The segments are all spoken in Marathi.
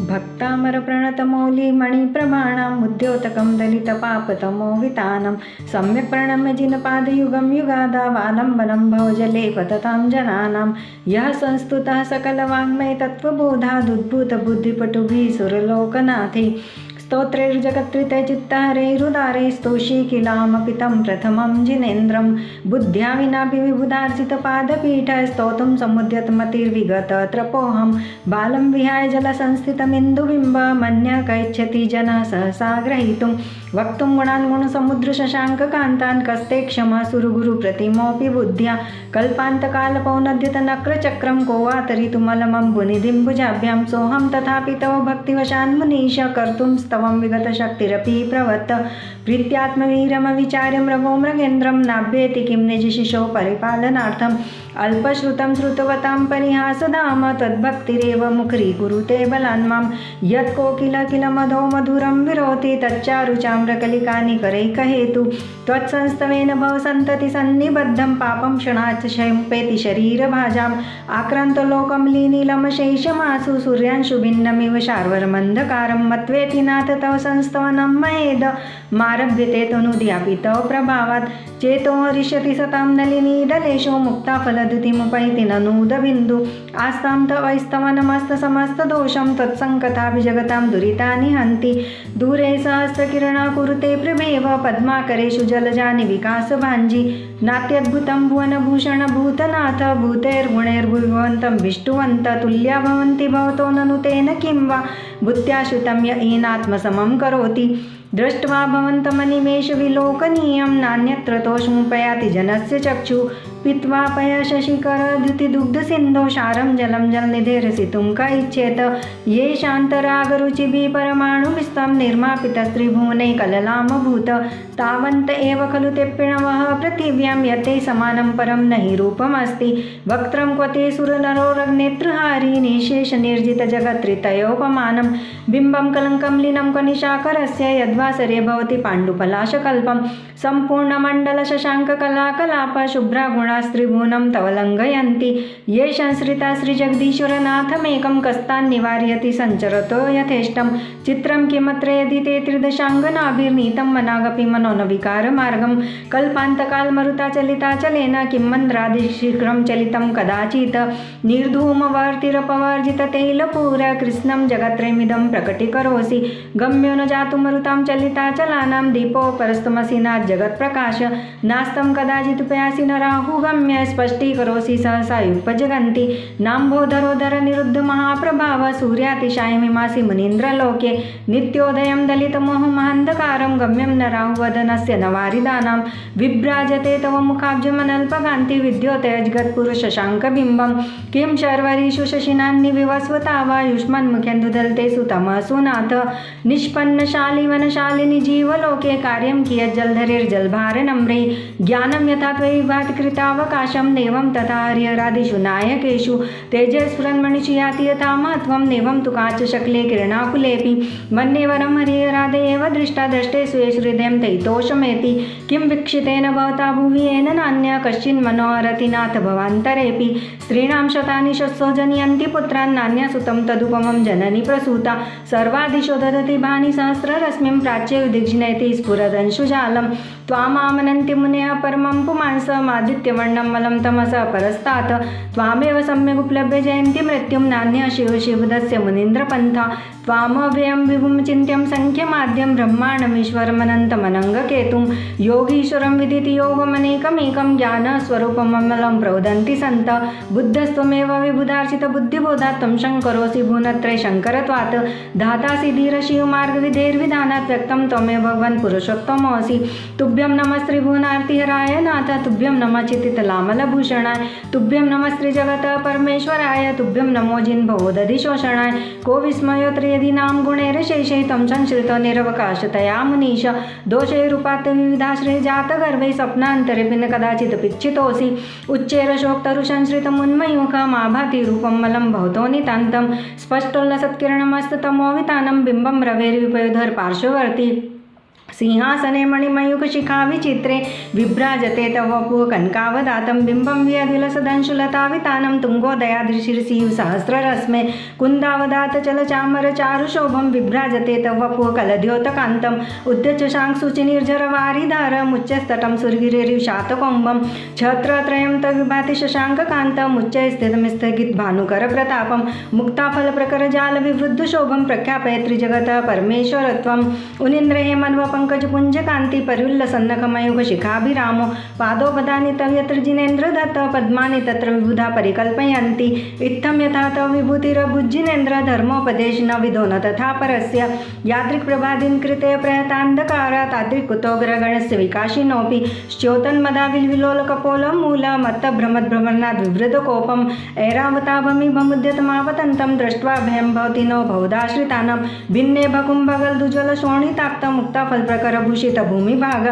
भक्तामर प्रणतमौली मणिप्रभाणाम् उद्योतकं दलितपापतमो वितानं सम्यक् प्रणम्य जिनपादयुगं युगादावालम्बनं भवजले पततां जनानां यः संस्तुतः सकलवाङ्मय तत्त्वबोधादुद्भूतबुद्धिपटुभिः सुरलोकनाथे स्तोत्रैर्जगत्कृतचित्तहरैरुदारै स्तोषीकिलामपि तं प्रथमं जिनेन्द्रं बुद्ध्या विनापि विबुधार्जितपादपीठ स्तोतुं समुद्यतमतिर्विगतत्रपोऽहं बालं विहाय जलसंस्थितमिन्दुबिम्ब मन्यः कैच्छति जनः सहसा ग्रहीतुं वक्तुं गुणान् गुणसमुद्रशशाङ्ककान्तान् कस्ते क्षमः सुरगुरुप्रतिमोऽपि बुद्ध्या कल्पान्तकालपौनद्यतनक्रचक्रं को वा तरितुमलमं बुनिधिं भुजाभ्यां सोऽहं तथापि तव भक्तिवशान् मुनीश कर्तुं स्तवं विगतशक्तिरपि प्रवत्त प्रीत्यात्मवीरमविचार्य मृगो मृगेन्द्रं नाभ्येति किं निजशिशो परिपालनार्थम् अल्पश्रुतं श्रुतवतां परिहासधाम त्वद्भक्तिरेव मुखरीकुरुते बलान्मां यत्कोकिलकिलमधो मधुरं विरोति तच्चारुचाम्रकलिकानिकरैकहेतु त्वत्संस्तवेन भवसन्ततिसन्निबद्धं पापं क्षणात् क्षयम्पेति शरीरभाजाम् आक्रान्तलोकमलिनीलमशेषमासु सूर्यांशुभिन्नमिव शार्वरमन्धकारं मत्वेति नाथ तव संस्तवनं महेद मारभ्यते तनुद्यापि तव प्रभावात् चेतो हरिष्यति सतां नलिनीदलेशो मुक्ता फलद्युतिमुपैति ननूदबिन्दु आस्तां तवैस्तवनमस्तसमस्तदोषं तत्सङ्कथाभिजगतां दुरितानि हन्ति दूरे सहस्रकिरणा कुरुते प्रभेव पद्माकरेषु जलजानि विकासभाञ्जी नात्यद्भुतं भुवनभूषण भूतनाथ भूतैर्गुणैर्भुवन्तं विष्टुवन्त तुल्या भवन्ति भवतो ननु तेन किं वा भूत्याश्रितं य येनात्मसमं करोति दृष्ट्वा भवन्तमनिमेषविलोकनीयं नान्यत्र तोषमुपयाति जनस्य चक्षु पीत्वा पयशशिखरद्युतिदुग्धसिन्धो सारं जलं जलनिधेरसितुं क इच्छेत ये शान्तरागरुचिभिः परमाणुभिस्तं निर्मापितस्त्रिभुवने कललामभूत तावन्त एव खलु ते प्रणवः पृथिव्यां यते समानं परं न हि रूपमस्ति वक्त्रं क्वते सुरनरोरग्नेत्रहारी निःशेषनिर्जितजगत्त्रितयोपमानं बिम्बं कलङ्कं लीनं कनिशाकरस्य यद्वासरे भवति पाण्डुपलाशकल्पं सम्पूर्णमण्डलशशाङ्ककलाकलाप शुभ्रागुणास्त्रिभुवनं तव लङ्घयन्ति ये संश्रिता श्रीजगदीश्वरनाथमेकं कस्तान् निवारयति सञ्चरतो यथेष्टं चित्रं किमत्र यदि ते त्रिदशाङ्गनाभिर्नीतं मनागपि मनोनविकारमार्गं कल्पान्तकालमरुताचलिताचलेन किं मन्द्रादिशीघ्रं चलितं कदाचित् निर्धूमवर्तिरपवर्जिततैलपूर कृष्णं जगत्त्रयमिदं प्रकटीकरोसि गम्यो न जातुमरुतां चलिताचलानां दीपो परस्तमसिनात् जगत्प्रकाश नास्तं कदाचिदुपयासि न राहुगम्य स्पष्टीकरोसि सहसा युपजगन्ति नाम्भोधरोधर निरुद्ध महाप्रभाव सूर्यातिशायमिमासि मुनीन्द्रलोके नित्योदयं दलितमोहमहन्धकारं गम्यं न राहुवदनस्य न वारिदानां विभ्राजते तव मुखाब्जमनल्पकान्ति विद्योतय जगत्पुरुषशाङ्कबिम्बं किं शर्वरीषु शशिनान्निविवस्वता वा युष्मन्मुखेन्दुदलते सुतमसुनाथ निष्पन्नशाली वनशालिनि जीवलोके कार्यं कियज्जलधरेर्जलभारनम्रे ज्ञानं यथा त्वयि भाति कृतावकाशं नेवं तथा हरिहरादिषु नायकेषु तेजस्फुरन्मणिषु याति यथा महत्त्वं नेवं तु काचशकले किरणाकुलेऽपि मन्ये वरं हरिहरादे एव दृष्टा द्रष्टे स्वेषु हृदयं तैतोषमेति किं वीक्षितेन भवता भुवि येन नान्यः कश्चिन्मनोहरति नाथ भवान्तरेऽपि स्त्रीणां शतानि शस्सो जनयन्ति पुत्रान् नान्यसुतं तदुपमं जननी प्रसूता सर्वादिशो ददति भानि सहस्ररश्मिं प्राच्य विदिग्नयति स्फुरदंशुजालं त्वामामनन्ति मुनयः परमं पुमांसमादित्यवर्णं मलं तमसः परस्तात् त्वामेव सम्यगुपलभ्य जयन्ति मृत्युं नान्यः शिवशिवदस्य मुनीन्द्रपन्था त्वामव्ययं विभुं चिन्त्यं सङ्ख्यमाद्यं ब्रह्माण्डमीश्वरमनन्तमनङ्गकेतुं योगीश्वरं विदिति योगमनेकमेकं ज्ञानस्वरूपममलं प्रवदन्ति सन्त बुद्धस्त्वमेव विबुधार्चितबुद्धिबोधात् त्वं शङ्करोऽसि भुवनत्रय शङ्करत्वात् धातासि धीरशिवमार्गविधेर्विधानात् व्यक्तं त्वमेव भगवन् पुरुषोत्तमोऽसि तुभ्यं नमः त्रिभुवनार्तिहराय नाथ तुभ्यं नमः चित्तितलामलभूषणाय तुभ्यं नमः श्रीजगतः परमेश्वराय तुभ्यं नमो जिन्भवोदधिशोषणाय को विस्मयोत्र यदि नाम गुणैरशेषै तं संश्रितो निरवकाशतया मुनीश दोषैरुपात् विविधाश्रय जातगर्भै स्वप्नान्तरेऽपि न कदाचिदपेक्षितोऽसि उच्चैरशोक्तरुसंश्रितमुन्मयूखमाभाति रूपं मलं भवतो नितान्तं स्पष्टोल्लसत्किरणमस्ततमोवितानं बिम्बं रवेर्विपयोधर पार्श्ववर्ती सिंहासने मणिमयूखशिखा विचित्रे विभ्राजते तव वपुः कनकावदातं बिम्बं वियदिलसदंशुलतावितानं तुङ्गोदयाद्रिशिरसिः सहस्ररश्मे कुन्दावदातचलचामरचारुशोभं विभ्राजते तव वपुः कलद्योतकान्तम् उद्यच्छशाङ्कसूचिनिर्झरवारिधारम् उच्चस्तटं सुरगिरिशातकौम्बं छत्रत्रयं तविभाति शशाङ्ककान्तम् उच्चैस्थितमिस्थगितभानुकरप्रतापं मुक्ताफलप्रकरजालविवृद्धशोभं प्रख्यापयत्रि जगतः परमेश्वरत्वम् उनीन्द्रहेमन्वपङ्कजपुञ्जकान्ति पर्युल्लसन्नखमयूखशिखाभिरामो पादोपदानि तव यत्र जिनेन्द्रदत्त पद्मानि तत्र विबुधा परिकल्पयन्ति इत्थं यथा तव विभूतिरभुज्जिनेन्द्र धर्मोपदेश न विदो न तथा परस्य यादृक्प्रभादिन कृते प्रयतान्धकारा तादृक्कुतोग्रगणस्य विकाशिनोऽपि श्च्योतन्मदाविल्विलोलकपोलमूलमत्तभ्रमद्भ्रमणाद्विवृतकोपम् ऐरावताभमिभमुद्यतमावतन्तं दृष्ट्वा भयं भवति नो बहुधाश्रितानां भिन्ने भकुम्भगलदुज्ज्वलशोणिताक्तं मुक्ताफलप्रकरभूषितभूमिभाग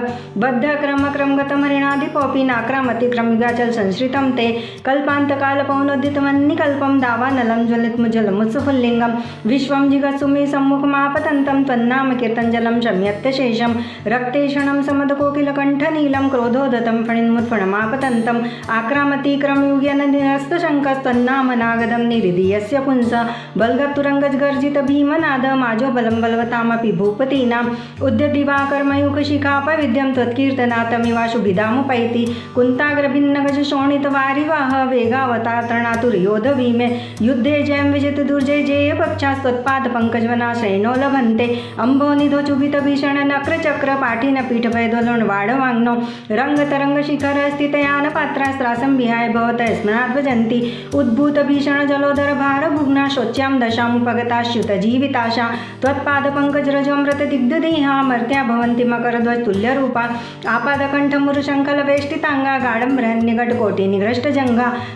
बद्धक्रमक्रमगतमरिणाधिपोऽपि नाक्रामतिक्रमिगाचल संश्रितं ते कल्पान्तकालपौनोदितमन्निकल्पं दावानलं ज्वलितमुज्ज्वलमुत्सफुल्लिङ्गं विश्वं जिगत्सुमे सम्मुखमापतन्तं त्वन्नाम कीर्तनजलं शम्यत्यशेषं रक्तेषणं समदकोकिलकण्ठनीलं क्रोधोदतं फणिन्मुत्फणमापतन्तम् आक्रामतिक्रमयुग्यननिरस्तशङ्कस्त्वन्नाम नागदं निरिदीयस्य पुंस बल्गतुरङ्गजगर्जित भीमनाद माजो बलं बलवतामपि भूपतीनाम् उद्यदिवाकर्मयुगशिखापविद्यं त्वत्कीर्तनातमिवाशुभिधामुपैति कुन्ताग्रभिन्नगजशोणितवारिवाह वेगावतातरणातुर्योधवीमे युद्धे जयं विजित दुर्जय जेयपक्षास्त्वत्पादपङ्कजवनाश्रयणो लभन्ते अम्भोनिधो चुभितभीषण नक्रचक्र पाठिन पीठभयदोलणवाडवाङ्नो रङ्गतरङ्गशिखरस्थितयानपात्रास्त्रासं विहाय भवतः स्मराद्भजन्ति उद्भूतभीषणजलोदर भारभुग्ना शोच्यां दशामुपगताश्युतजीविताशा त्वत्पादपङ्कजरजोऽमृतदिग्धदेहा मर्त्या भवन्ति मकरध्वजतुल्यरूपा आपादकण्ठमुरुशङ्खलवेष्टिताङ्गा गाढं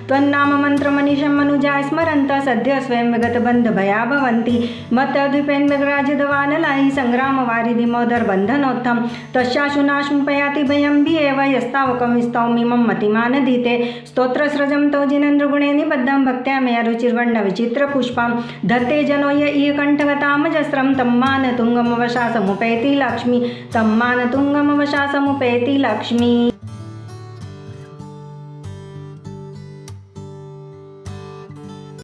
त्वन्नाम मन्त्रमनिशं मनुजा स्मरन्तः सद्य स्वयं विगतबन्धभया भवन्ति मत्तद्विपेन्द्रराजदवानलाहि सङ्ग्रामवारिधिमोदरबन्धनोत्थं तस्याशुनाशमुपयाति भयं एव यस्तावकं स्तौमिमं मतिमानधीते स्तोत्रस्रजं तौ जिनेन्द्रगुणे निबद्धं भक्त्या मया रुचिर्वर्णविचित्रपुष्पां धत्ते जनो य ईयकण्ठगतामजस्रं तम्मानतुङ्गमवशासमुपैति लक्ष्मी